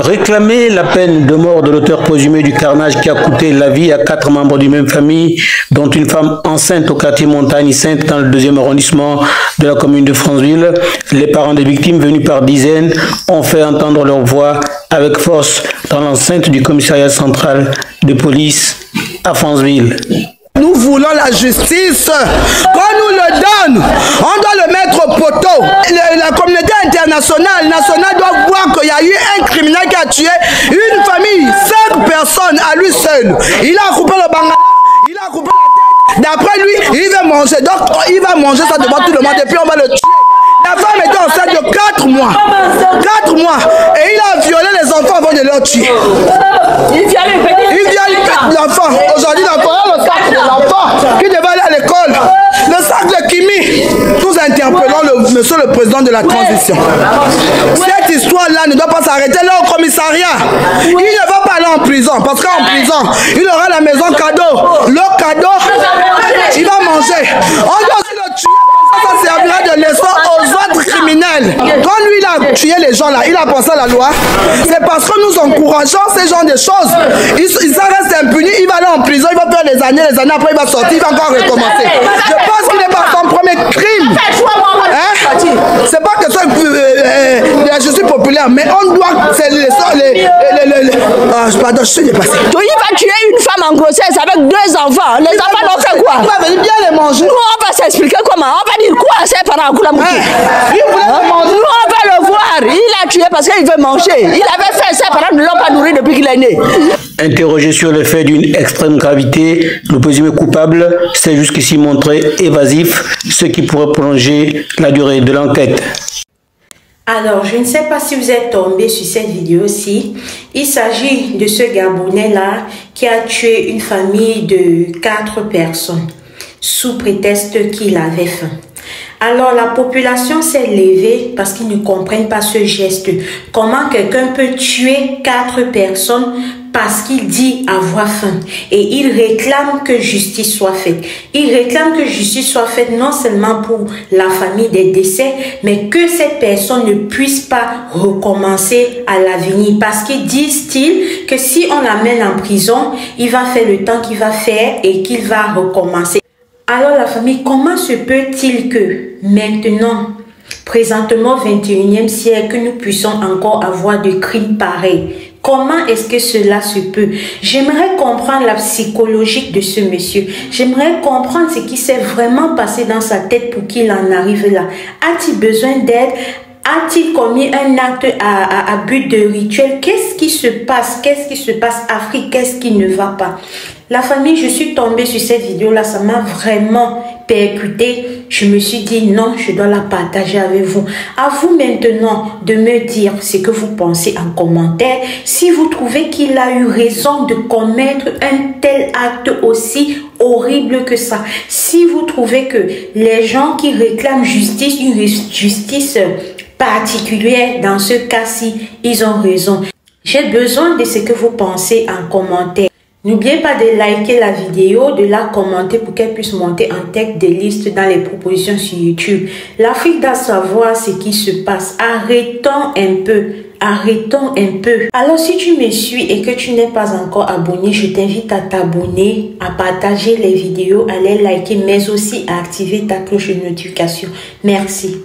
Réclamer la peine de mort de l'auteur présumé du carnage qui a coûté la vie à 4 membres d'une même famille, dont une femme enceinte au quartier Montagne-Sainte dans le 2e arrondissement de la commune de Franceville. Les parents des victimes, venus par dizaines, ont fait entendre leur voix avec force dans l'enceinte du commissariat central de police à Franceville. Nous voulons la justice. Qu'on nous le donne, on doit le mettre au poteau. La communauté internationale doit voir qu'il y a eu un criminel qui a tué une famille, 5 personnes à lui seul. Il a coupé le bangala, il a coupé la tête. D'après lui, il veut manger. Donc il va manger ça devant tout le monde et puis on va le tuer. La femme était enceinte de 4 mois. 4 mois. Et il a violé les enfants avant de leur tuer. Il viole l'enfant. Aujourd'hui, l'enfant a le sac de l'enfant qui devait aller à l'école. Le sac de Kimi. Nous interpellons monsieur le président de la transition. Cette histoire-là ne doit pas s'arrêter là au commissariat. Il ne va pas aller en prison. Parce qu'en prison, il aura la maison cadeau. Le cadeau, il va manger. On doit aussi le tuer. Ça servira de leçon aux autres criminels. Quand lui il a tué les gens là, il a pensé à la loi. C'est parce que nous encourageons ces genres de choses. Il s'en reste impuni, il va aller en prison, il va faire des années après il va sortir, il va encore recommencer. Je pense qu'il n'est pas son premier crime. Hein? C'est pas que ça de la justice populaire, mais on doit. Pardon, je suis dépassé. Il va tuer une femme en grossesse avec 2 enfants. Les enfants vont faire quoi? Il va venir bien les manger. Nous on va s'expliquer comment. On va dire quoi à ses parents? Nous on va le voir. Il a tué parce qu'il veut manger. Il avait fait, ses parents ne l'ont pas nourri depuis qu'il est né. Interrogé sur le fait d'une extrême gravité, le présumé coupable s'est jusqu'ici montré évasif, ce qui pourrait prolonger la durée de l'enquête. Alors, je ne sais pas si vous êtes tombé sur cette vidéo-ci. Il s'agit de ce Gabonais-là qui a tué une famille de 4 personnes sous prétexte qu'il avait faim. Alors, la population s'est levée parce qu'ils ne comprennent pas ce geste. Comment quelqu'un peut tuer 4 personnes parce qu'il dit avoir faim? Et il réclame que justice soit faite. Il réclame que justice soit faite non seulement pour la famille des décès, mais que cette personne ne puisse pas recommencer à l'avenir. Parce qu'ils disent-ils que si on l'amène en prison, il va faire le temps qu'il va faire et qu'il va recommencer. Alors la famille, comment se peut-il que maintenant, présentement au 21e siècle, nous puissions encore avoir de crimes pareils? Comment est-ce que cela se peut? J'aimerais comprendre la psychologie de ce monsieur. J'aimerais comprendre ce qui s'est vraiment passé dans sa tête pour qu'il en arrive là. A-t-il besoin d'aide? A-t-il commis un acte à but de rituel? Qu'est-ce qui se passe? Qu'est-ce qui se passe, Afrique? Qu'est-ce qui ne va pas? La famille, je suis tombée sur cette vidéo-là, ça m'a vraiment percuté. Je me suis dit non, je dois la partager avec vous. À vous maintenant de me dire ce que vous pensez en commentaire. Si vous trouvez qu'il a eu raison de commettre un tel acte aussi horrible que ça. Si vous trouvez que les gens qui réclament justice, une justice particulière dans ce cas-ci, ils ont raison. J'ai besoin de ce que vous pensez en commentaire. N'oubliez pas de liker la vidéo, de la commenter pour qu'elle puisse monter en tête des listes dans les propositions sur YouTube. L'Afrique doit savoir ce qui se passe. Arrêtons un peu. Arrêtons un peu. Alors si tu me suis et que tu n'es pas encore abonné, je t'invite à t'abonner, à partager les vidéos, à les liker, mais aussi à activer ta cloche de notification. Merci.